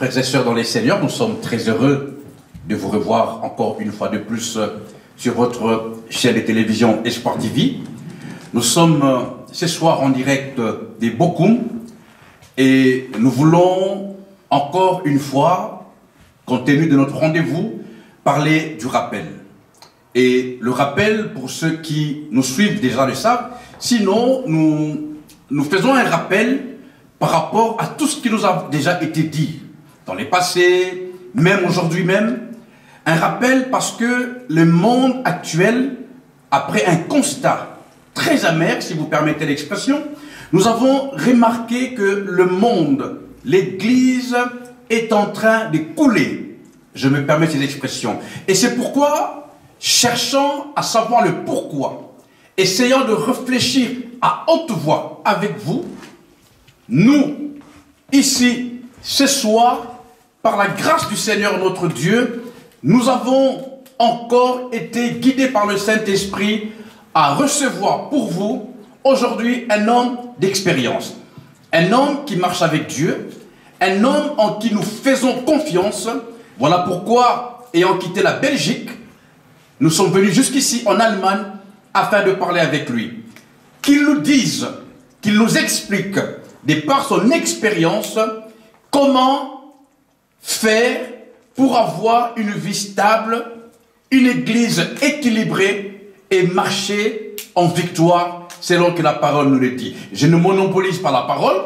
Frères et sœurs dans les Seigneurs, nous sommes très heureux de vous revoir encore une fois de plus sur votre chaîne de télévision Espoir TV. Nous sommes ce soir en direct des Bokoum et nous voulons encore une fois, compte tenu de notre rendez-vous, parler du rappel. Et le rappel, pour ceux qui nous suivent déjà le savent, sinon nous faisons un rappel par rapport à tout ce qui nous a déjà été dit dans les passés, même aujourd'hui même. Un rappel parce que le monde actuel, après un constat très amer, si vous permettez l'expression, nous avons remarqué que le monde, l'Église, est en train de couler. Je me permets cette expression. Et c'est pourquoi, cherchant à savoir le pourquoi, essayant de réfléchir à haute voix avec vous, nous, ici, ce soir, par la grâce du Seigneur notre Dieu, nous avons encore été guidés par le Saint-Esprit à recevoir pour vous, aujourd'hui, un homme d'expérience. Un homme qui marche avec Dieu, un homme en qui nous faisons confiance. Voilà pourquoi, ayant quitté la Belgique, nous sommes venus jusqu'ici en Allemagne afin de parler avec lui. Qu'il nous dise, qu'il nous explique, de par son expérience, comment faire pour avoir une vie stable, une église équilibrée et marcher en victoire selon que la parole nous le dit. Je ne monopolise pas la parole.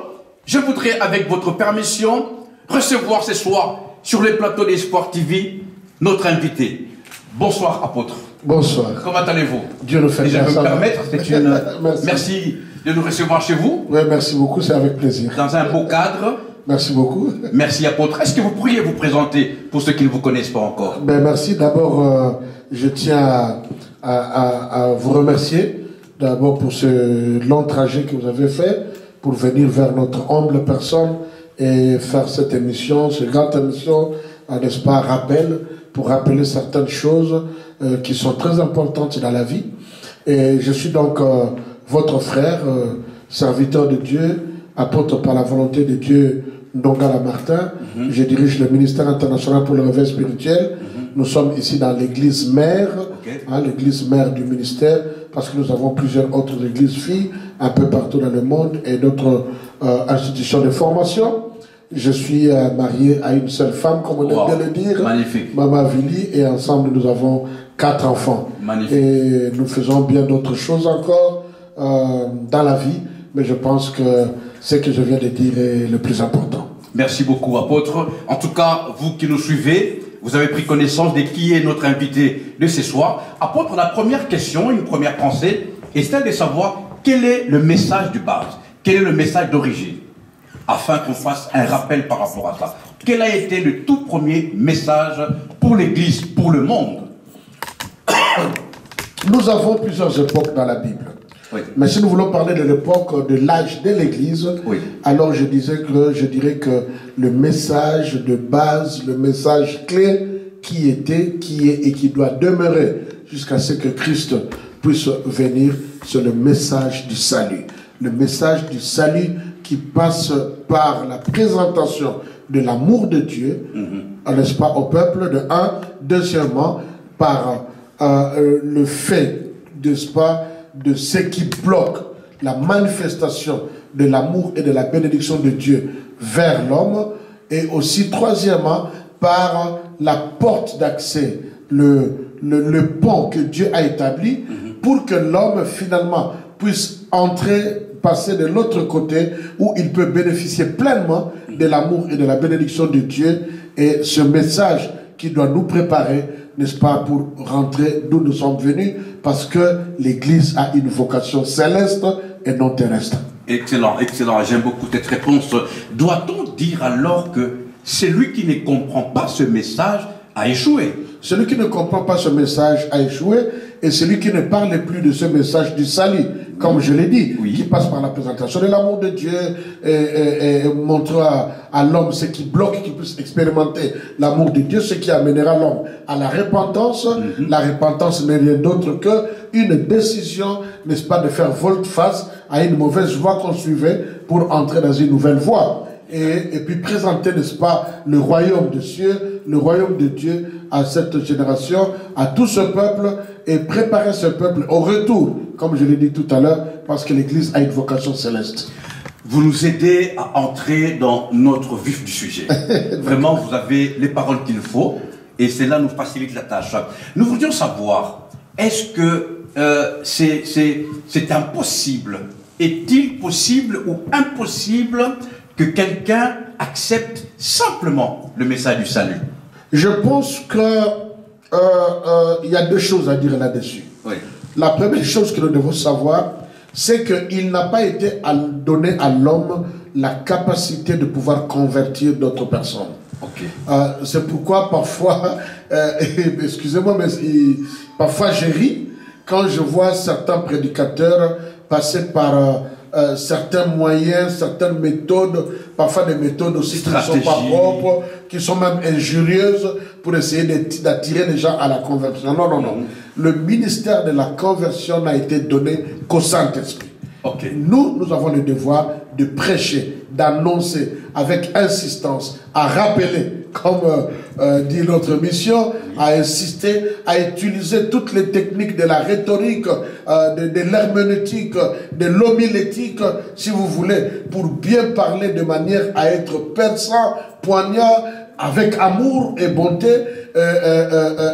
Je voudrais, avec votre permission, recevoir ce soir sur les plateaux d'Espoir TV notre invité. Bonsoir, apôtre. Bonsoir. Comment allez-vous? Dieu le fait. Et je peux me permettre, c'est une... Merci. Merci de nous recevoir chez vous. Oui, merci beaucoup, c'est avec plaisir. Dans un beau cadre. Merci beaucoup. Merci, apôtre. Est-ce que vous pourriez vous présenter pour ceux qui ne vous connaissent pas encore? Ben, merci. D'abord, je tiens à vous remercier. D'abord pour ce long trajet que vous avez fait pour venir vers notre humble personne et faire cette émission, cette grande émission, n'est-ce pas, rappel, pour rappeler certaines choses qui sont très importantes dans la vie. Et je suis donc votre frère, serviteur de Dieu, apôtre par la volonté de Dieu, Ndongala Martin. Je dirige le ministère international pour le réveil spirituel. Nous sommes ici dans l'église mère, l'église mère du ministère, parce que nous avons plusieurs autres églises filles un peu partout dans le monde et d'autres institutions de formation. Je suis marié à une seule femme, comme on aime bien le dire, magnifique. Maman Vili, et ensemble nous avons 4 enfants. Magnifique. Et nous faisons bien d'autres choses encore dans la vie, mais je pense que ce que je viens de dire est le plus important. Merci beaucoup, apôtre. En tout cas, vous qui nous suivez, vous avez pris connaissance de qui est notre invité de ce soir. Apôtre, la première question, une première pensée, est celle de savoir quel est le message de base, quel est le message d'origine, afin qu'on fasse un rappel par rapport à ça. Quel a été le tout premier message pour l'Église, pour le monde? Nous avons plusieurs époques dans la Bible. Oui. Mais si nous voulons parler de l'époque de l'âge de l'Église, oui, alors je dirais que le message de base, le message clé qui était, qui est et qui doit demeurer jusqu'à ce que Christ puisse venir, c'est le message du salut. Le message du salut qui passe par la présentation de l'amour de Dieu, n'est-ce pas, au peuple, de un. Deuxièmement, par le fait, n'est-ce pas, de ce qui bloque la manifestation de l'amour et de la bénédiction de Dieu vers l'homme. Et aussi, troisièmement, par la porte d'accès, le pont que Dieu a établi pour que l'homme, finalement, puisse entrer, passer de l'autre côté où il peut bénéficier pleinement de l'amour et de la bénédiction de Dieu. Et ce message qui doit nous préparer, n'est-ce pas, pour rentrer d'où nous sommes venus, parce que l'Église a une vocation céleste et non terrestre. Excellent, excellent. J'aime beaucoup cette réponse. Doit-on dire alors que celui qui ne comprend pas ce message a échoué? Celui qui ne comprend pas ce message a échoué, et celui qui ne parle plus de ce message du salut, comme je l'ai dit, qui passe par la présentation de l'amour de Dieu et montre à l'homme ce qui bloque, qu'il puisse expérimenter l'amour de Dieu, ce qui amènera l'homme à la repentance. La repentance n'est rien d'autre qu'une décision, n'est-ce pas, de faire volte-face à une mauvaise voie qu'on suivait pour entrer dans une nouvelle voie. et puis présenter, n'est-ce pas, le royaume de cieux, le royaume de Dieu à cette génération, à tout ce peuple, et préparer ce peuple au retour, comme je l'ai dit tout à l'heure, parce que l'Église a une vocation céleste. Vous nous aidez à entrer dans notre vif du sujet. Vraiment, vous avez les paroles qu'il faut, et cela nous facilite la tâche. Nous voulions savoir, est-ce que c'est impossible? Est-il possible ou impossible que quelqu'un accepte simplement le message du salut? Je pense que il y a deux choses à dire là-dessus. Oui. La première chose que nous devons savoir, c'est qu'il n'a pas été donné à l'homme la capacité de pouvoir convertir d'autres personnes. Okay. C'est pourquoi parfois, excusez-moi, mais parfois je ris quand je vois certains prédicateurs passer par certains moyens, certaines méthodes, parfois des méthodes aussi qui ne sont pas propres, qui sont même injurieuses pour essayer d'attirer les gens à la conversion. Non, non, non. Le ministère de la conversion n'a été donné qu'au Saint-Esprit. Okay. Nous avons le devoir de prêcher, d'annoncer avec insistance, à rappeler, comme dit notre mission, à insister, à utiliser toutes les techniques de la rhétorique, de l'herméneutique, de l'homilétique, si vous voulez, pour bien parler de manière à être perçant, poignant, avec amour et bonté,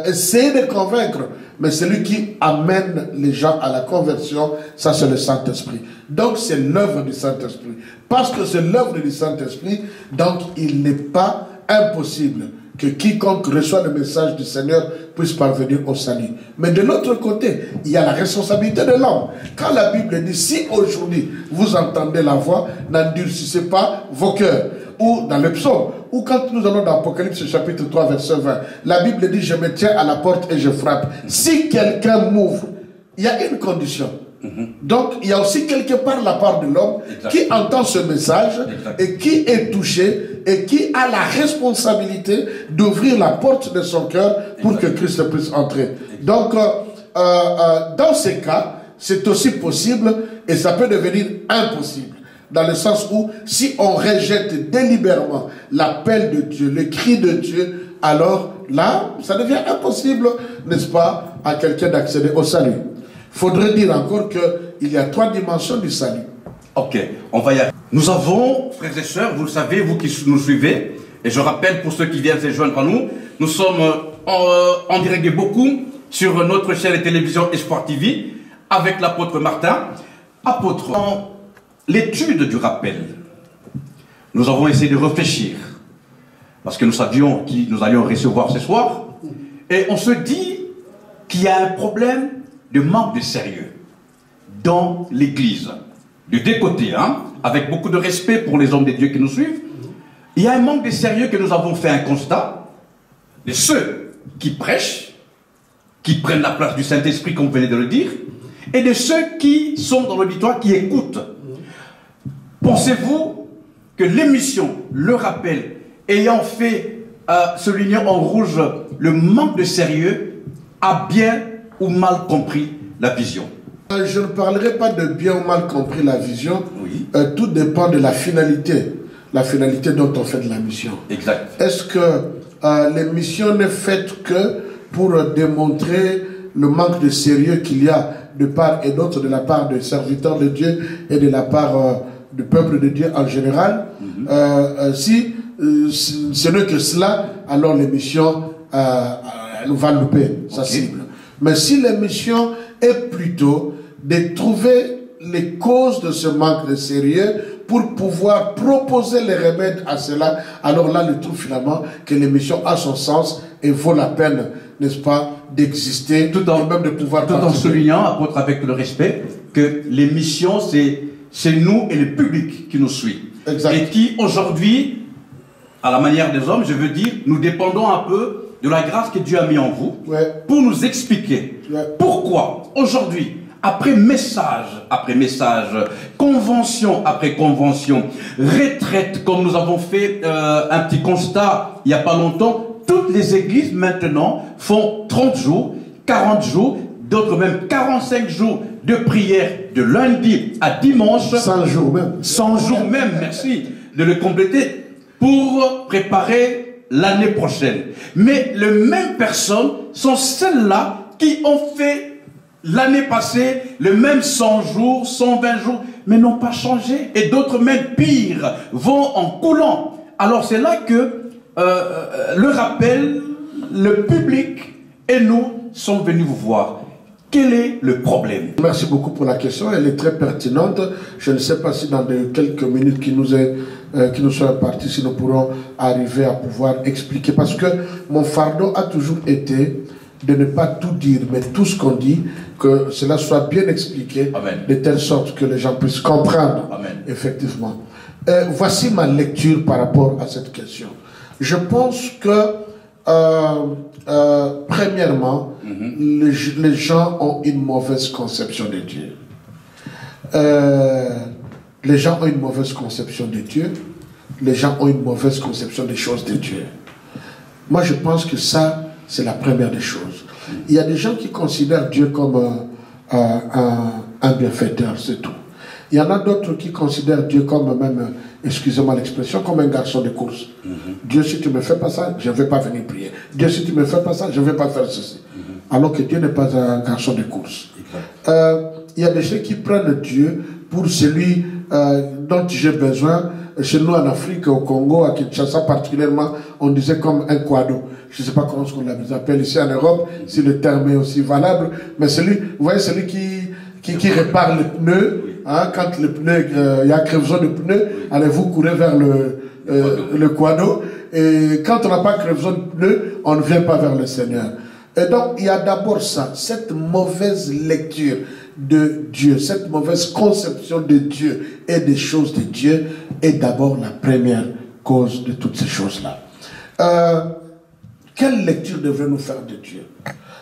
essayer de convaincre. Mais celui qui amène les gens à la conversion, ça c'est le Saint-Esprit. Donc c'est l'œuvre du Saint-Esprit. Parce que c'est l'œuvre du Saint-Esprit, donc il n'est pas impossible que quiconque reçoit le message du Seigneur puisse parvenir au salut. Mais de l'autre côté, il y a la responsabilité de l'homme. Quand la Bible dit, si aujourd'hui vous entendez la voix, n'endurcissez pas vos cœurs. Ou dans le psaume, ou quand nous allons dans Apocalypse chapitre 3 verset 20, la Bible dit, je me tiens à la porte et je frappe. Si quelqu'un m'ouvre, il y a une condition. Donc, il y a aussi quelque part la part de l'homme qui entend ce message et qui est touché et qui a la responsabilité d'ouvrir la porte de son cœur pour que Christ puisse entrer. Donc, dans ces cas, c'est aussi possible et ça peut devenir impossible. Dans le sens où, si on rejette délibérément l'appel de Dieu, le cri de Dieu, alors là, ça devient impossible, n'est-ce pas, à quelqu'un d'accéder au salut. Faudrait dire encore qu'il y a 3 dimensions du salut. Ok, on va y arriver. Nous avons, frères et sœurs, vous le savez, vous qui nous suivez, et je rappelle pour ceux qui viennent se joindre à nous, nous sommes en direct de beaucoup sur notre chaîne de télévision Espoir TV avec l'apôtre Martin. Apôtre, dans l'étude du rappel, nous avons essayé de réfléchir, parce que nous savions qui nous allions recevoir ce soir, et on se dit qu'il y a un problème de manque de sérieux dans l'Église. De deux côtés, hein, avec beaucoup de respect pour les hommes de Dieu qui nous suivent, il y a un manque de sérieux que nous avons fait un constat de ceux qui prêchent, qui prennent la place du Saint-Esprit, comme vous venez de le dire, et de ceux qui sont dans l'auditoire, qui écoutent. Pensez-vous que l'émission, le rappel, ayant fait souligner en rouge le manque de sérieux, a bien ou mal compris la vision? Je ne parlerai pas de bien ou mal compris la vision. Oui. Tout dépend de la finalité dont on fait de la mission. Exact. Est-ce que l'émission n'est faite que pour démontrer le manque de sérieux qu'il y a de part et d'autre, de la part des serviteurs de Dieu et de la part du peuple de Dieu en général? Si ce n'est que cela, alors l'émission va louper sa cible. Mais si l'émission est plutôt de trouver les causes de ce manque de sérieux pour pouvoir proposer les remèdes à cela, alors là, je trouve finalement que l'émission a son sens et vaut la peine, n'est-ce pas, d'exister, tout en même de pouvoir tout en soulignant, apôtre, avec le respect, que l'émission, c'est nous et le public qui nous suit. Exact. Et qui, aujourd'hui, à la manière des hommes, je veux dire, nous dépendons un peu de la grâce que Dieu a mis en vous pour nous expliquer pourquoi, aujourd'hui, après message, convention après convention, retraite, comme nous avons fait un petit constat il n'y a pas longtemps, toutes les églises maintenant font 30 jours, 40 jours, d'autres même 45 jours de prière de lundi à dimanche. 100 jours même. 100 jours même, merci. de le compléter pour préparer l'année prochaine. Mais les mêmes personnes sont celles-là qui ont fait l'année passée le même 100 jours, 120 jours, mais n'ont pas changé. Et d'autres même pire vont en coulant. Alors c'est là que le rappel, le public et nous sommes venus vous voir. Quel est le problème? Merci beaucoup pour la question, elle est très pertinente. Je ne sais pas si dans quelques minutes qui nous sont imparties, si nous pourrons arriver à pouvoir expliquer. Parce que mon fardeau a toujours été de ne pas tout dire, mais tout ce qu'on dit, que cela soit bien expliqué, Amen. De telle sorte que les gens puissent comprendre. Amen. Effectivement. Voici ma lecture par rapport à cette question. Je pense que, premièrement, les gens ont une mauvaise conception de Dieu. Les gens ont une mauvaise conception de Dieu. Les gens ont une mauvaise conception des choses de Dieu. Moi, je pense que ça, c'est la première des choses. Il y a des gens qui considèrent Dieu comme un bienfaiteur, c'est tout. Il y en a d'autres qui considèrent Dieu comme même, excusez-moi l'expression, comme un garçon de course. Dieu, si tu ne me fais pas ça, je ne vais pas venir prier. Dieu, si tu ne me fais pas ça, je ne vais pas faire ceci. Alors que Dieu n'est pas un garçon de course. Il y a des gens qui prennent Dieu pour celui dont j'ai besoin. Chez nous en Afrique, au Congo, à Kinshasa particulièrement, on disait comme un quado. Je ne sais pas comment on l'appelle ici en Europe, si le terme est aussi valable. Mais celui, vous voyez, celui qui répare les pneus, hein, quand le pneu, il y a crevaison de pneus, allez-vous courir vers le quado. Et quand on n'a pas crevaison de pneus, on ne vient pas vers le Seigneur. Et donc, il y a d'abord ça, cette mauvaise lecture de Dieu, cette mauvaise conception de Dieu et des choses de Dieu est d'abord la première cause de toutes ces choses-là. Quelle lecture devons-nous faire de Dieu?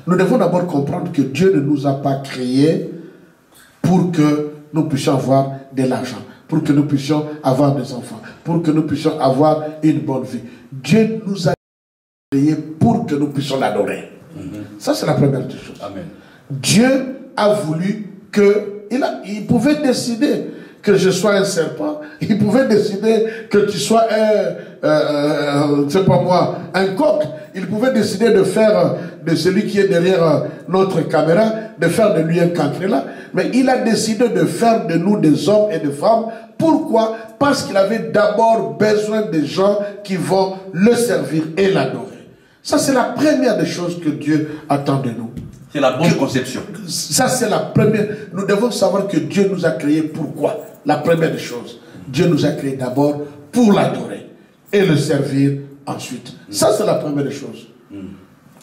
Nous devons d'abord comprendre que Dieu ne nous a pas créés pour que nous puissions avoir de l'argent, pour que nous puissions avoir des enfants, pour que nous puissions avoir une bonne vie. Dieu nous a créés pour que nous puissions l'adorer. Ça, c'est la première des choses. Amen. Dieu a voulu que... Il pouvait décider que je sois un serpent. Il pouvait décider que tu sois c'est pas moi, un coq. Il pouvait décider de faire de celui qui est derrière notre caméra, de faire de lui un cancréla. Mais il a décidé de faire de nous des hommes et des femmes. Pourquoi? Parce qu'il avait d'abord besoin des gens qui vont le servir et l'adorer. Ça, c'est la première des choses que Dieu attend de nous. C'est la bonne conception. Ça, c'est la première. Nous devons savoir que Dieu nous a créés pourquoi. La première des choses. Dieu nous a créés d'abord pour l'adorer et le servir ensuite. Ça, c'est la première des choses.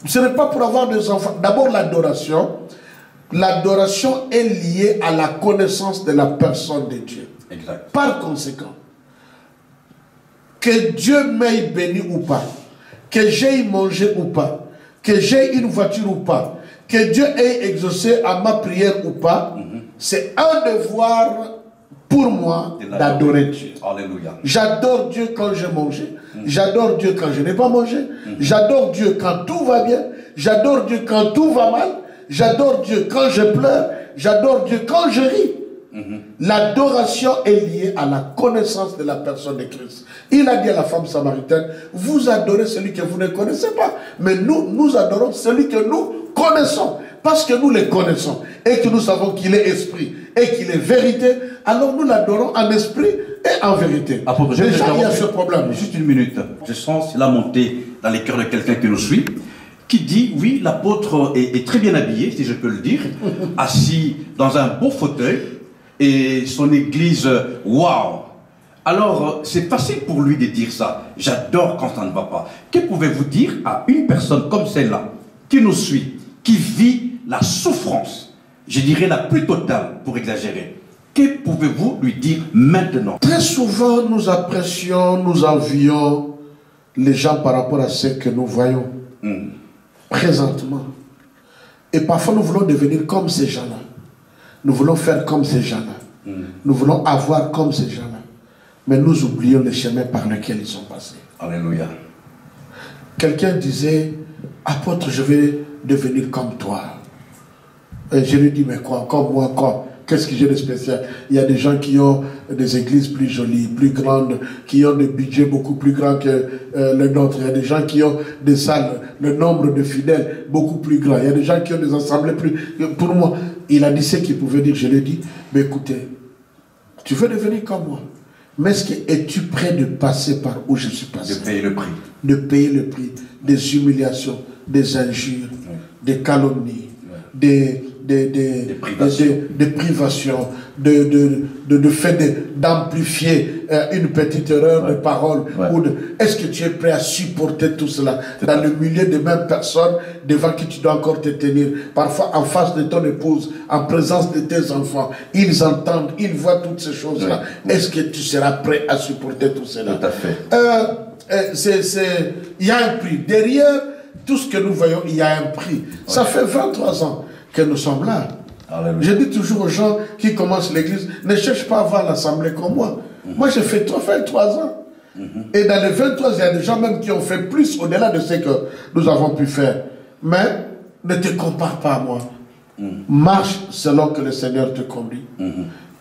Ce n'est pas pour avoir des enfants. D'abord, l'adoration. L'adoration est liée à la connaissance de la personne de Dieu. Exact. Par conséquent, que Dieu m'ait béni ou pas, que j'aie mangé ou pas, que j'aie une voiture ou pas, que Dieu ait exaucé à ma prière ou pas, c'est un devoir pour moi d'adorer Dieu. Alléluia. J'adore Dieu quand j'ai mangé, j'adore Dieu quand je n'ai pas mangé, j'adore Dieu quand tout va bien, j'adore Dieu quand tout va mal, j'adore Dieu quand je pleure, j'adore Dieu quand je ris. L'adoration est liée à la connaissance de la personne de Christ. Il a dit à la femme samaritaine, vous adorez celui que vous ne connaissez pas, mais nous adorons celui que nous connaissons, parce que nous le connaissons, et que nous savons qu'il est esprit, et qu'il est vérité, alors nous l'adorons en esprit et en vérité. Déjà, il y a ce problème. Juste une minute. Je sens cela monter dans les cœurs de quelqu'un qui nous suit, qui dit, oui, l'apôtre est très bien habillé, si je peux le dire, assis dans un beau fauteuil, et son église, waouh! Alors, c'est facile pour lui de dire ça. J'adore quand ça ne va pas. Que pouvez-vous dire à une personne comme celle-là, qui nous suit, qui vit la souffrance, je dirais la plus totale, pour exagérer? Que pouvez-vous lui dire maintenant? Très souvent, nous apprécions, nous envions les gens par rapport à ce que nous voyons présentement. Et parfois, nous voulons devenir comme ces gens-là. Nous voulons faire comme ces gens-là. Nous voulons avoir comme ces gens-là. Mais nous oublions le chemin par lequel ils sont passés. Alléluia. Quelqu'un disait, apôtre, je vais devenir comme toi. Et je lui dis, mais quoi? Comme moi, quoi? Qu'est-ce que j'ai de spécial? Il y a des gens qui ont des églises plus jolies, plus grandes, qui ont des budgets beaucoup plus grands que les nôtres. Il y a des gens qui ont des salles, le nombre de fidèles beaucoup plus grand. Il y a des gens qui ont des assemblées plus... Pour moi, il a dit ce qu'il pouvait dire. Je lui ai dit, mais écoutez, tu veux devenir comme moi. Mais es-tu prêt de passer par où je suis passé? De payer le prix. De payer le prix des humiliations, des injures, des calomnies, des privations, de fait d'amplifier une petite erreur de parole. Est-ce que tu es prêt à supporter tout cela dans le milieu des mêmes personnes devant qui tu dois encore te tenir? Parfois en face de ton épouse, en présence de tes enfants, ils entendent, ils voient toutes ces choses-là. Est-ce que tu seras prêt à supporter tout cela? Tout à fait. Il y a un prix. Derrière tout ce que nous voyons, il y a un prix. Ça fait 23 ans que nous sommes là. Alléluia. Je dis toujours aux gens qui commencent l'église, ne cherche pas à voir l'assemblée comme moi. Moi, j'ai fait 23 ans. Et dans les 23, il y a des gens même qui ont fait plus au-delà de ce que nous avons pu faire. Mais ne te compare pas à moi. Marche selon que le Seigneur te conduit.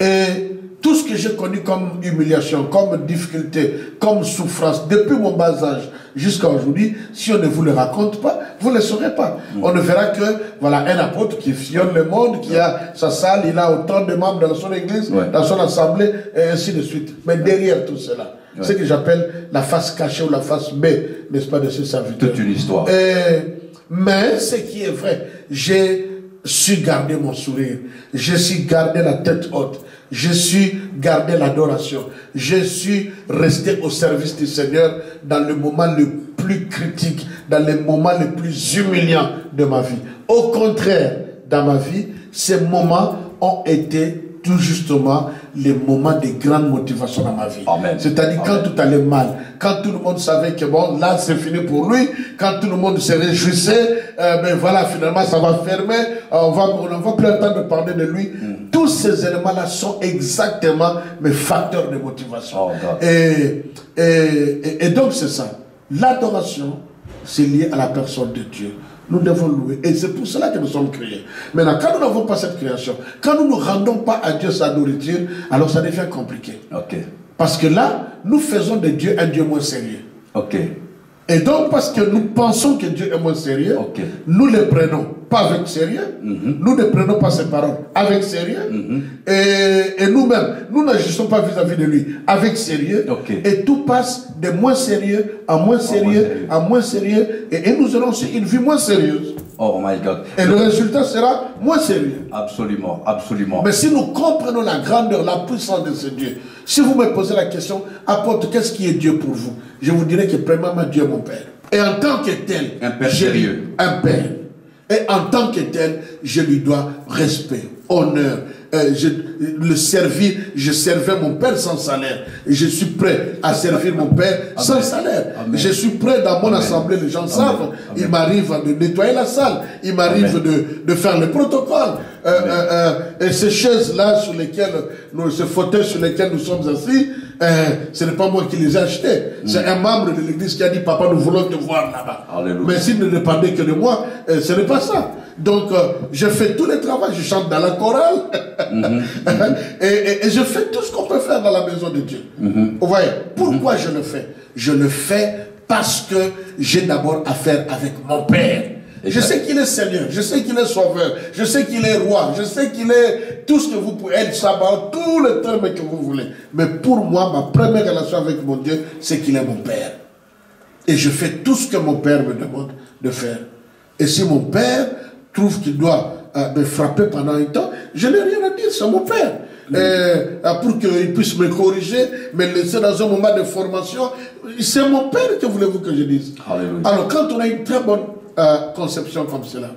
Et tout ce que j'ai connu comme humiliation, comme difficulté, comme souffrance, depuis mon bas âge jusqu'à aujourd'hui, si on ne vous le raconte pas, vous ne le saurez pas. On ne verra que, voilà, un apôtre qui sillonne le monde, qui a sa salle, il a autant de membres dans son église, dans son assemblée, et ainsi de suite. Mais derrière tout cela, ce que j'appelle la face cachée ou la face B, n'est-ce pas, de ce serviteur. Toute une histoire. Mais ce qui est vrai, j'ai su garder mon sourire, j'ai su garder la tête haute, je suis gardé l'adoration. Je suis resté au service du Seigneur dans le moment le plus critique, dans les moments les plus humiliants de ma vie. Au contraire, dans ma vie, ces moments ont été tout justement les moments de grande motivation dans ma vie. C'est-à-dire quand tout allait mal, quand tout le monde savait que bon, là c'est fini pour lui, quand tout le monde se réjouissait, ben voilà, finalement ça va fermer, on n'a pas plus le temps de parler de lui. Tous ces éléments-là sont exactement mes facteurs de motivation. Et donc c'est ça. L'adoration, c'est lié à la personne de Dieu. Nous devons louer. Et c'est pour cela que nous sommes créés. Maintenant, quand nous n'avons pas cette création, quand nous ne rendons pas à Dieu sa nourriture, alors ça devient compliqué. Parce que là, nous faisons de Dieu un Dieu moins sérieux. Et donc, parce que nous pensons que Dieu est moins sérieux, nous ne le prenons pas avec sérieux, nous ne prenons pas ses paroles avec sérieux, et nous-mêmes, nous n'agissons pas vis-à-vis de lui avec sérieux, et tout passe de moins sérieux à moins sérieux, à moins sérieux, et nous allons sur une vie moins sérieuse. Oh my God. Et le résultat sera moins sérieux. Absolument, absolument. Mais si nous comprenons la grandeur, la puissance de ce Dieu, si vous me posez la question, apôtre, qu'est-ce qui est Dieu pour vous? Je vous dirais que premièrement, Dieu est mon Père. Et en tant que tel, un Père sérieux. Un Père. Et en tant que tel, je lui dois respect, honneur. Le servir, je servais mon Père sans salaire. Et je suis prêt à servir mon Père sans salaire. Je suis prêt dans mon assemblée, les gens savent. Il m'arrive de nettoyer la salle. Il m'arrive de faire le protocole. Et ces chaises-là sur lesquelles, ce fauteuil sur lesquels nous sommes assis, ce n'est pas moi qui les ai achetés. C'est un membre de l'église qui a dit, papa, nous voulons te voir là-bas. Mais s'il ne dépendait que de moi, ce n'est pas ça. Donc, je fais tout le travail, je chante dans la chorale, et je fais tout ce qu'on peut faire dans la maison de Dieu. Vous voyez, pourquoi je le fais? Je le fais parce que j'ai d'abord affaire avec mon Père. Je sais qu'il est Seigneur, je sais qu'il est Sauveur, je sais qu'il est Roi, je sais qu'il est tout ce que vous pouvez être, sabbat, tous les termes que vous voulez. Mais pour moi, ma première relation avec mon Dieu, c'est qu'il est mon Père. Et je fais tout ce que mon Père me demande de faire. Et si mon Père trouve qu'il doit me frapper pendant un temps, je n'ai rien à dire, c'est mon Père. Pour qu'il puisse me corriger, me laisser dans un moment de formation, c'est mon Père, que voulez-vous que je dise? Alors quand on a une très bonne conception comme cela,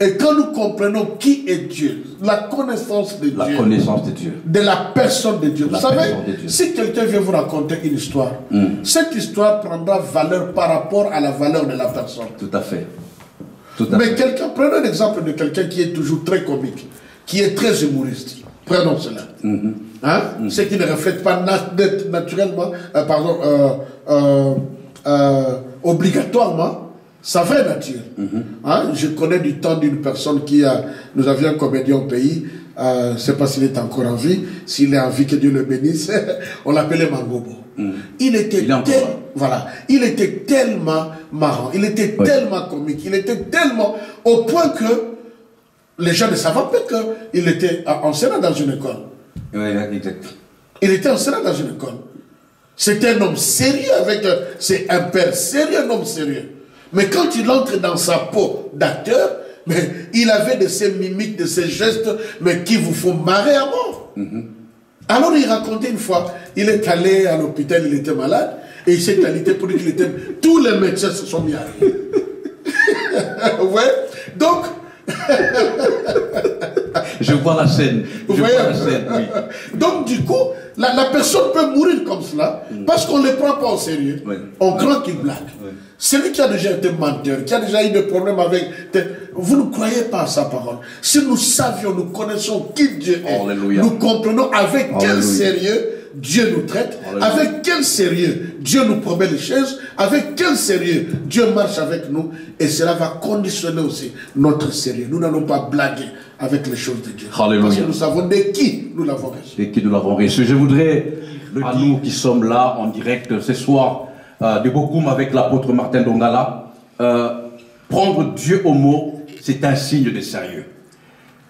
et quand nous comprenons qui est Dieu, la connaissance de Dieu, de la personne de Dieu, vous savez, si quelqu'un vient vous raconter une histoire, cette histoire prendra valeur par rapport à la valeur de la personne. Tout à fait. Mais quelqu'un, prenons l'exemple de quelqu'un qui est toujours très comique, qui est très humoriste. Prenons cela. Ce qui ne reflète pas naturellement, obligatoirement, sa vraie nature. Je connais du temps d'une personne nous avions un comédien au pays, je ne sais pas s'il est encore en vie, s'il est en vie, que Dieu le bénisse, on l'appelait Mangobo. Il était tellement marrant, il était tellement comique, il était tellement, au point que les gens ne savaient pas qu'il était enseignant dans une école. Oui, exact. Il était enseignant dans une école. C'était un homme sérieux, c'est un père sérieux, un homme sérieux. Mais quand il entre dans sa peau d'acteur, mais il avait de ces mimiques, de ces gestes, mais qui vous font marrer à mort. Alors il racontait une fois, il est allé à l'hôpital, il était malade, et il s'est alité pour dire qu'il était... Tous les médecins se sont mis à rire. Ouais. Donc... Je vois la scène. Vous voyez, oui. Donc du coup, la personne peut mourir comme cela parce qu'on ne le prend pas au sérieux. On croit qu'il blague. Celui qui a déjà été menteur, qui a déjà eu des problèmes avec... Vous ne croyez pas à sa parole. Si nous savions, nous connaissons qui Dieu est, nous comprenons avec quel sérieux Dieu nous traite, avec quel sérieux Dieu nous promet les choses, avec quel sérieux Dieu marche avec nous, et cela va conditionner aussi notre sérieux. Nous n'allons pas blaguer avec les choses de Dieu. Alléluia. Parce que nous savons de qui nous l'avons reçu. De qui nous l'avons reçu. Je voudrais, à nous qui sommes là en direct ce soir, de Bokoum avec l'apôtre Martin Dongala, prendre Dieu au mot, c'est un signe de sérieux.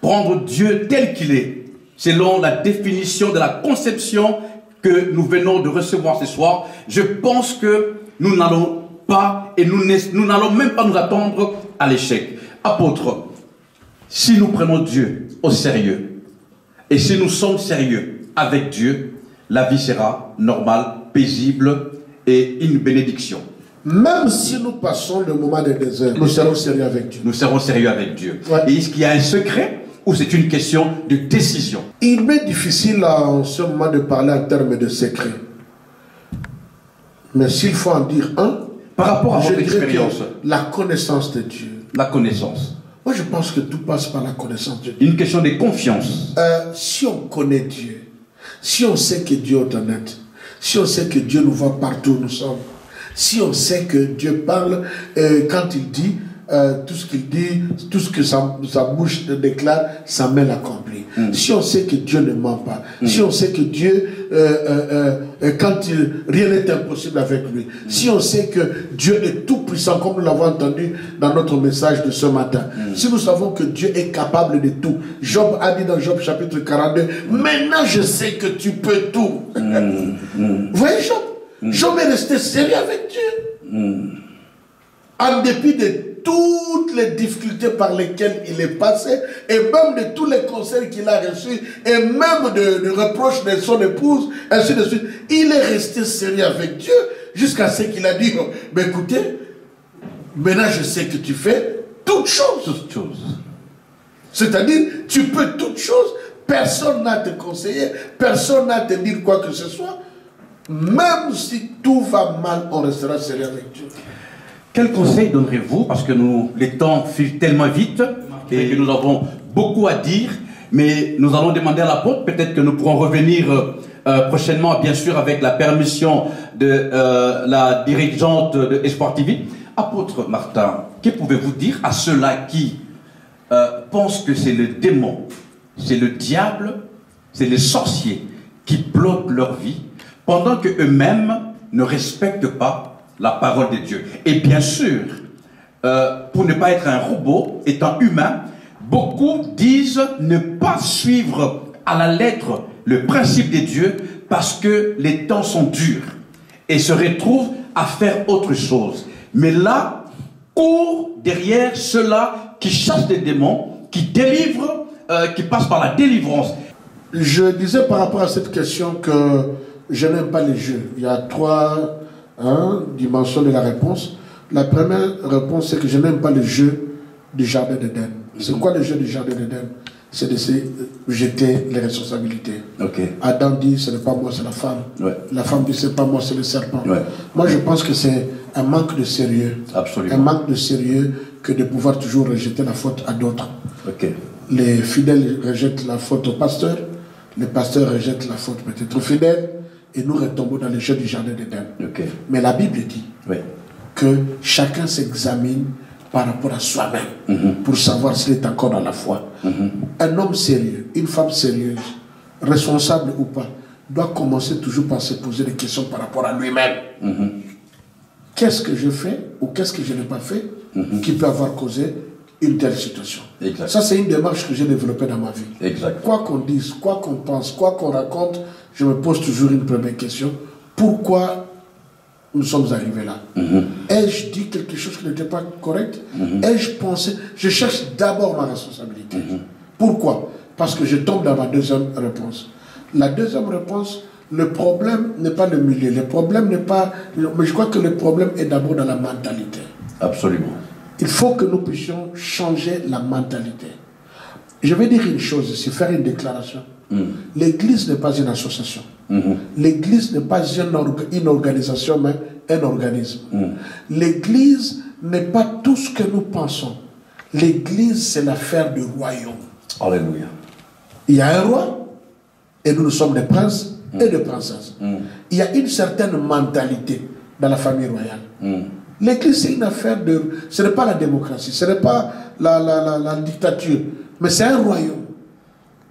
Prendre Dieu tel qu'il est, selon la définition de la conception que nous venons de recevoir ce soir, je pense que nous n'allons pas et nous n'allons même pas nous attendre à l'échec. Apôtre, si nous prenons Dieu au sérieux et si nous sommes sérieux avec Dieu, la vie sera normale, paisible et une bénédiction. Même si nous passons le moment des déserts, nous serons sérieux avec Dieu. Nous serons sérieux avec Dieu. Ouais. Et est-ce qu'il y a un secret ou c'est une question de décision? Il m'est difficile en ce moment de parler en termes de secret. Mais s'il faut en dire un, par rapport à je votre dirais expérience, que la connaissance de Dieu. La connaissance. Moi, je pense que tout passe par la connaissance de Dieu. Une question de confiance. Si on connaît Dieu, si on sait que Dieu est honnête, si on sait que Dieu nous voit partout où nous sommes, si on sait que Dieu parle, quand il dit, tout ce qu'il dit, tout ce que sa bouche déclare, sa main l'accomplit. Si on sait que Dieu ne ment pas, si on sait que Dieu, rien n'est impossible avec lui, si on sait que Dieu est tout puissant, comme nous l'avons entendu dans notre message de ce matin, si nous savons que Dieu est capable de tout, Job a dit dans Job chapitre 42, maintenant je sais que tu peux tout. Vous voyez Job? Job est resté sérieux avec Dieu. En dépit de toutes les difficultés par lesquelles il est passé, et même de tous les conseils qu'il a reçus, et même de reproches de son épouse, ainsi de suite, il est resté sérieux avec Dieu, jusqu'à ce qu'il a dit, mais écoutez, maintenant je sais que tu fais toutes choses. Toutes choses. C'est-à-dire, tu peux toutes choses, personne n'a te conseillé, personne n'a te dit quoi que ce soit. Même si tout va mal, on restera sérieux avec Dieu. Quel conseil donnerez-vous? Parce que les temps filent tellement vite et que nous avons beaucoup à dire, mais nous allons demander à l'apôtre, peut-être que nous pourrons revenir prochainement, bien sûr, avec la permission de la dirigeante de Espoir TV. Apôtre Martin, que pouvez-vous dire à ceux-là qui pensent que c'est le démon, c'est le diable, c'est les sorciers qui bloquent leur vie, pendant qu'eux-mêmes ne respectent pas la parole de Dieu? Et bien sûr, pour ne pas être un robot, étant humain, beaucoup disent ne pas suivre à la lettre le principe de Dieu parce que les temps sont durs et se retrouvent à faire autre chose. Mais là, court derrière ceux-là qui chassent des démons, qui délivrent, qui passent par la délivrance. Je disais par rapport à cette question que je n'aime pas les jeux. Il y a trois dimensions de la réponse. La première réponse, c'est que je n'aime pas le jeu du jardin d'Éden. C'est quoi le jeu du jardin d'Éden? C'est de se jeter les responsabilités. Adam dit, ce n'est pas moi, c'est la femme. La femme dit, ce n'est pas moi, c'est le serpent. Moi, je pense que c'est un manque de sérieux. Absolument. Un manque de sérieux que de pouvoir toujours rejeter la faute à d'autres. Les fidèles rejettent la faute au pasteur. Les pasteurs rejettent la faute peut-être aux fidèles. Et nous retombons dans le jeu du jardin d'Éden. Mais la Bible dit que chacun s'examine par rapport à soi-même, pour savoir s'il est encore dans la foi. Un homme sérieux, une femme sérieuse, responsable ou pas, doit commencer toujours par se poser des questions par rapport à lui-même. Qu'est-ce que je fais ou qu'est-ce que je n'ai pas fait qui peut avoir causé une telle situation? Exact. Ça, c'est une démarche que j'ai développée dans ma vie. Exact. Quoi qu'on dise, quoi qu'on pense, quoi qu'on raconte, je me pose toujours une première question. Pourquoi nous sommes arrivés là? Ai-je dit quelque chose qui n'était pas correct? Ai-je pensé? Je cherche d'abord ma responsabilité. Pourquoi? Parce que je tombe dans ma deuxième réponse. La deuxième réponse, le problème n'est pas le milieu, le problème n'est pas... Mais je crois que le problème est d'abord dans la mentalité. Absolument. Il faut que nous puissions changer la mentalité. Je vais dire une chose ici, faire une déclaration. L'Église n'est pas une association. L'Église n'est pas une organisation, mais un organisme. L'Église n'est pas tout ce que nous pensons. L'Église, c'est l'affaire du royaume. Alléluia. Il y a un roi, et nous sommes des princes et des princesses. Il y a une certaine mentalité dans la famille royale. L'Église, c'est une affaire de... Ce n'est pas la démocratie, ce n'est pas la dictature, mais c'est un royaume.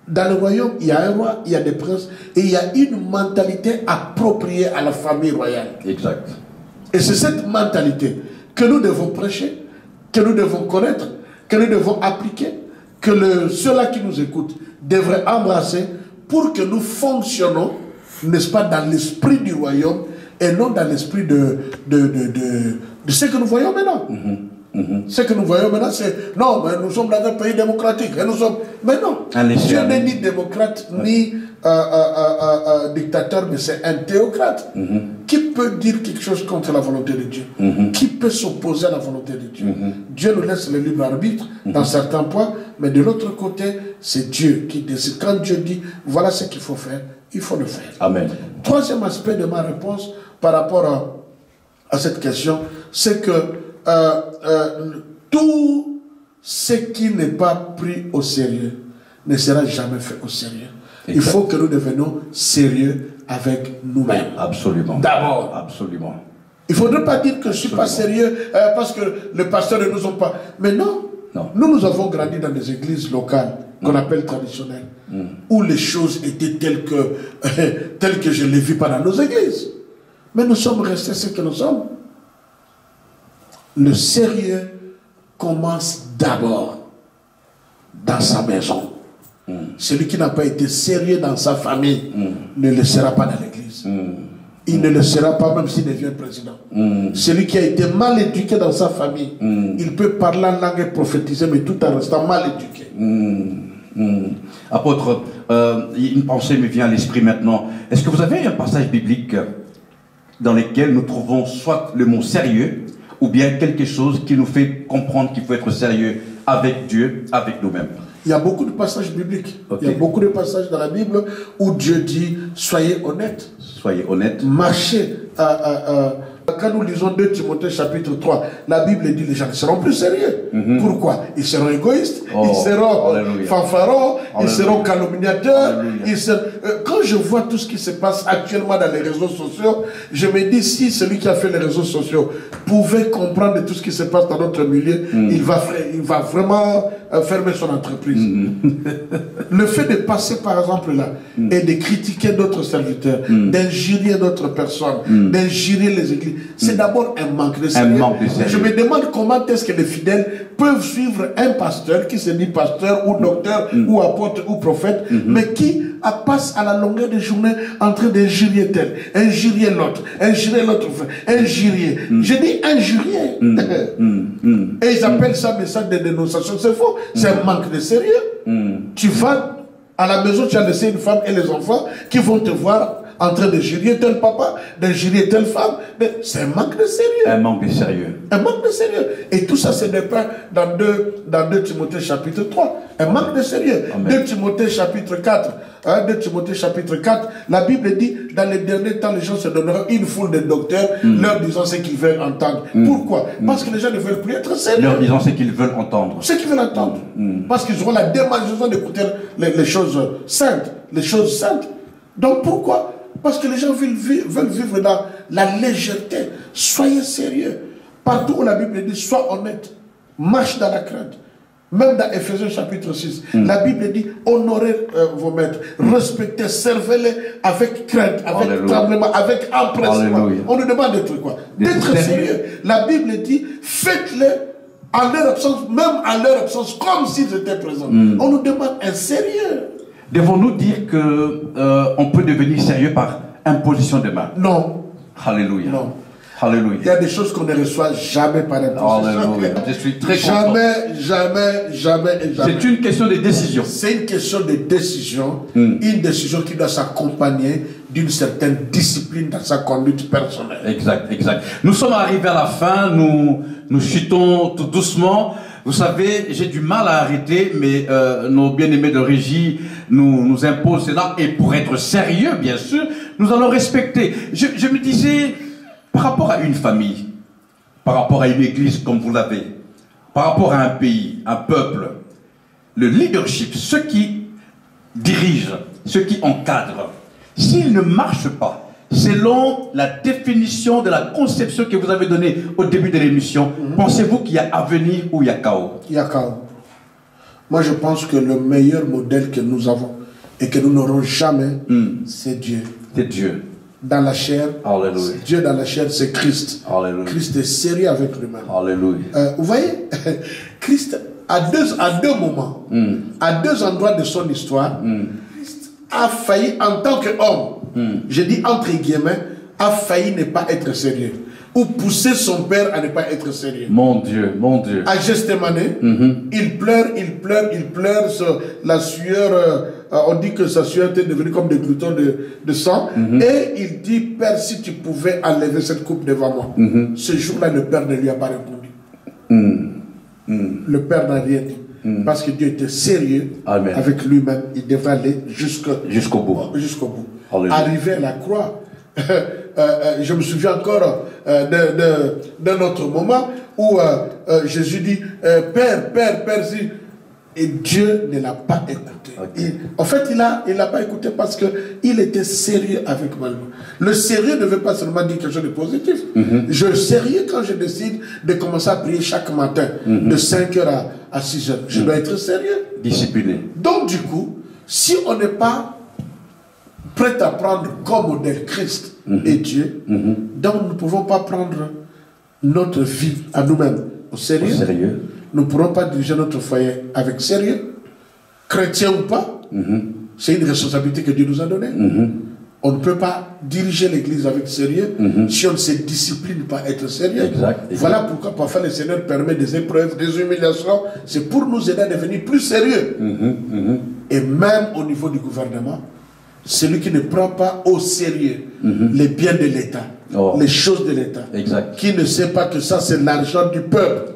Dans le royaume, il y a un roi, il y a des princes, et il y a une mentalité appropriée à la famille royale. Exact. Et c'est cette mentalité que nous devons prêcher, que nous devons connaître, que nous devons appliquer, que ceux-là qui nous écoutent devraient embrasser pour que nous fonctionnons, n'est-ce pas, dans l'esprit du royaume et non dans l'esprit de ce que nous voyons maintenant. Ce que nous voyons maintenant, c'est non, mais nous sommes dans un pays démocratique. Et nous sommes... Mais non, Dieu n'est ni démocrate ni dictateur, mais c'est un théocrate. Qui peut dire quelque chose contre la volonté de Dieu? Qui peut s'opposer à la volonté de Dieu? Dieu nous laisse le libre arbitre dans certains points, mais de l'autre côté, c'est Dieu qui décide. Quand Dieu dit, voilà ce qu'il faut faire, il faut le faire. Amen. Troisième aspect de ma réponse par rapport à cette question, c'est que tout ce qui n'est pas pris au sérieux ne sera jamais fait au sérieux. Il faut que nous devenions sérieux avec nous-mêmes. Absolument. D'abord. Absolument. Il ne faudrait pas dire que je ne suis pas sérieux parce que les pasteurs ne nous ont pas... Mais non. Nous avons grandi dans des églises locales qu'on appelle traditionnelles, où les choses étaient telles que je ne les vis pas dans nos églises. Mais nous sommes restés ce que nous sommes. Le sérieux commence d'abord dans sa maison. Celui qui n'a pas été sérieux dans sa famille ne le sera pas dans l'église. Il ne le sera pas même s'il devient président. Celui qui a été mal éduqué dans sa famille, il peut parler en langue et prophétiser, mais tout en restant mal éduqué. Apôtre, une pensée me vient à l'esprit maintenant. Est-ce que vous avez un passage biblique dans lequel nous trouvons soit le mot sérieux, ou bien quelque chose qui nous fait comprendre qu'il faut être sérieux avec Dieu, avec nous-mêmes? Il y a beaucoup de passages bibliques. Il y a beaucoup de passages dans la Bible où Dieu dit « Soyez honnêtes ». Soyez honnêtes. Marchez. Quand nous lisons 2 Timothée chapitre 3, la Bible dit les gens seront plus sérieux. Pourquoi? Ils seront égoïstes, ils seront fanfarons, ils seront calomniateurs. Quand je vois tout ce qui se passe actuellement dans les réseaux sociaux, je me dis si celui qui a fait les réseaux sociaux pouvait comprendre de tout ce qui se passe dans notre milieu, il va vraiment fermer son entreprise. Le fait de passer par exemple là et de critiquer d'autres serviteurs, d'injurier d'autres personnes, d'injurier les églises, c'est d'abord un manque de sérieux. Je me demande comment est-ce que les fidèles peuvent suivre un pasteur qui se dit pasteur ou docteur ou apôtre ou prophète, mais qui passe à la longueur de journée en train d'injurier tel, injurier l'autre, injurier. Je dis injurier. Et ils appellent ça message de dénonciation. C'est faux. C'est un manque de sérieux. Tu vas à la maison, tu as laissé une femme et les enfants qui vont te voir en train d'injurier tel papa, d'injurier telle femme. C'est un manque de sérieux. Un manque de sérieux. Un manque de sérieux. Et tout ça se dépeint dans 2 Timothée chapitre 3. Un manque de sérieux. Amen. 2 Timothée chapitre 4. 2 Timothée chapitre 4. La Bible dit, dans les derniers temps, les gens se donneront une foule de docteurs, leur disant ce qu'ils veulent entendre. Pourquoi? Parce que les gens ne veulent plus être sérieux. Leur disant ce qu'ils veulent entendre. Ce qu'ils veulent entendre. Parce qu'ils auront la démangeaison d'écouter les choses saintes. Les choses saintes. Donc pourquoi? Parce que les gens veulent vivre dans la légèreté. Soyez sérieux. Partout où la Bible dit, sois honnête. marche dans la crainte. Même dans Ephésiens chapitre 6, la Bible dit honorez vos maîtres, respectez, servez-les avec crainte, avec tremblement, avec empressement. On nous demande d'être quoi? D'être sérieux. La Bible dit faites-le en leur absence, même en leur absence, comme s'ils étaient présents. On nous demande un sérieux. Devons-nous dire qu'on peut devenir sérieux par imposition de main? Non. Alléluia. Non. Alléluia. Il y a des choses qu'on ne reçoit jamais par imposition. Alléluia. Je suis très content. Jamais. C'est une question de décision. C'est une question de décision. Une décision qui doit s'accompagner d'une certaine discipline dans sa conduite personnelle. Exact. Nous sommes arrivés à la fin. Nous chutons tout doucement. Vous savez, j'ai du mal à arrêter, mais nos bien-aimés de régie nous imposent cela. Et pour être sérieux, bien sûr, nous allons respecter. Je me disais, par rapport à une famille, par rapport à une église comme vous l'avez, par rapport à un pays, un peuple, le leadership, ceux qui dirigent, ceux qui encadrent, s'ils ne marchent pas selon la définition de la conception que vous avez donnée au début de l'émission, pensez-vous qu'il y a avenir ou il y a chaos? Il y a chaos. Moi, je pense que le meilleur modèle que nous avons et que nous n'aurons jamais, c'est Dieu. C'est Dieu. Dans la chair, Alléluia. Dieu dans la chair, c'est Christ. Alléluia. Christ est sérieux avec lui-même. Alléluia. Vous voyez, Christ, à deux moments, à deux endroits de son histoire, Christ a failli, en tant qu'homme, je dis entre guillemets, a failli ne pas être sérieux. Ou pousser son père à ne pas être sérieux. Mon Dieu. À Gethsémane, il pleure sur la sueur. On dit que sa sueur était devenue comme des gloutons de sang. Et il dit, Père, si tu pouvais enlever cette coupe devant moi. Ce jour-là, le Père ne lui a pas répondu. Le Père n'a rien dit. Parce que Dieu était sérieux. Amen. Avec lui-même. Il devait aller jusqu'au bout. Arrivé à la croix. Je me souviens encore d'un autre moment où Jésus dit Père, si... Et Dieu ne l'a pas écouté. En fait, il l'a pas écouté parce qu'il était sérieux avec moi. Le sérieux ne veut pas seulement dire quelque chose de positif. Je suis sérieux quand je décide de commencer à prier chaque matin, de 5h à 6h. Je dois être sérieux. Discipliné. Donc, du coup, si on n'est pas prêt à prendre comme modèle Christ et Dieu, donc nous ne pouvons pas prendre notre vie à nous-mêmes au sérieux. Nous ne pourrons pas diriger notre foyer avec sérieux, chrétien ou pas. C'est une responsabilité que Dieu nous a donnée. On ne peut pas diriger l'église avec sérieux si on ne se discipline pas à être sérieux. Voilà pourquoi parfois le Seigneur permet des épreuves, des humiliations. C'est pour nous aider à devenir plus sérieux. Et même au niveau du gouvernement, celui qui ne prend pas au sérieux les biens de l'État, les choses de l'État, qui ne sait pas que ça c'est l'argent du peuple,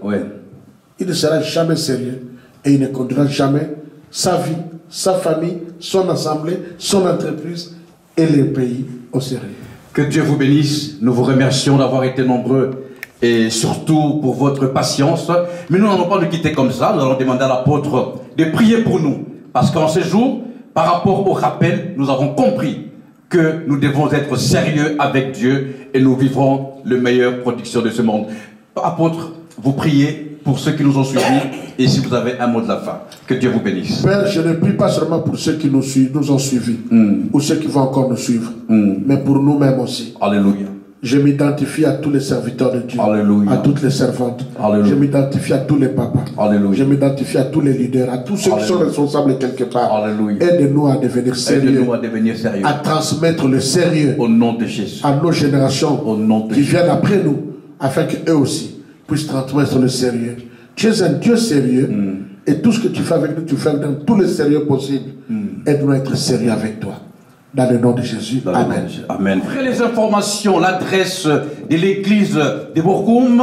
il ne sera jamais sérieux et il ne conduira jamais sa vie, sa famille, son assemblée, son entreprise et le pays au sérieux. Que Dieu vous bénisse. Nous vous remercions d'avoir été nombreux et surtout pour votre patience. Mais nous n'allons pas nous quitter comme ça. Nous allons demander à l'apôtre de prier pour nous. Parce qu'en ce jour, par rapport au rappel, nous avons compris que nous devons être sérieux avec Dieu et nous vivrons le meilleur production de ce monde. Apôtre, vous priez pour ceux qui nous ont suivis et si vous avez un mot de la fin. Que Dieu vous bénisse. Père, je ne prie pas seulement pour ceux qui nous ont suivis ou ceux qui vont encore nous suivre, mais pour nous-mêmes aussi. Alléluia. Je m'identifie à tous les serviteurs de Dieu, Alléluia. à toutes les servantes. Alléluia. Je m'identifie à tous les papas. Alléluia. Je m'identifie à tous les leaders, à tous ceux qui sont responsables quelque part. Alléluia. Aide-nous à devenir sérieux. Aide-nous à devenir sérieux. À transmettre le sérieux au nom de Jésus. À nos générations qui viennent après nous, afin qu'eux aussi puissent transmettre le sérieux. Tu es un Dieu sérieux et tout ce que tu fais avec nous, tu fais dans tout le sérieux possible. Aide-nous à être sérieux avec toi. Dans le nom de Jésus. Amen. Amen. Après les informations, l'adresse de l'église de Bourgoum,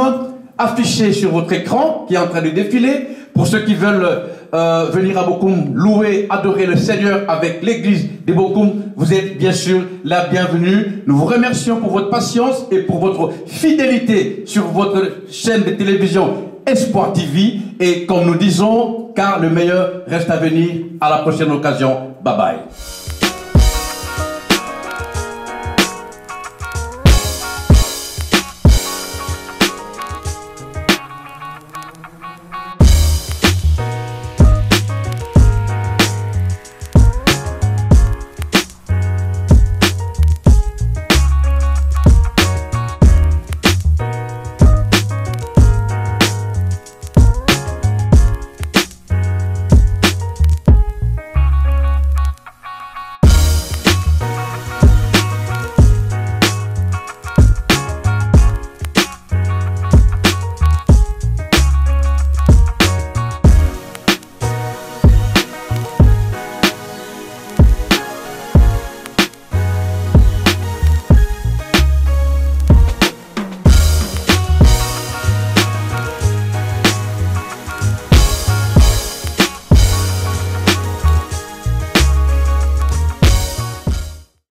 affichée sur votre écran, qui est en train de défiler. Pour ceux qui veulent venir à Bourgoum, louer, adorer le Seigneur avec l'église de Bourgoum, vous êtes bien sûr la bienvenue. Nous vous remercions pour votre patience et pour votre fidélité sur votre chaîne de télévision Espoir TV. Et comme nous disons, car le meilleur reste à venir. À la prochaine occasion. Bye bye.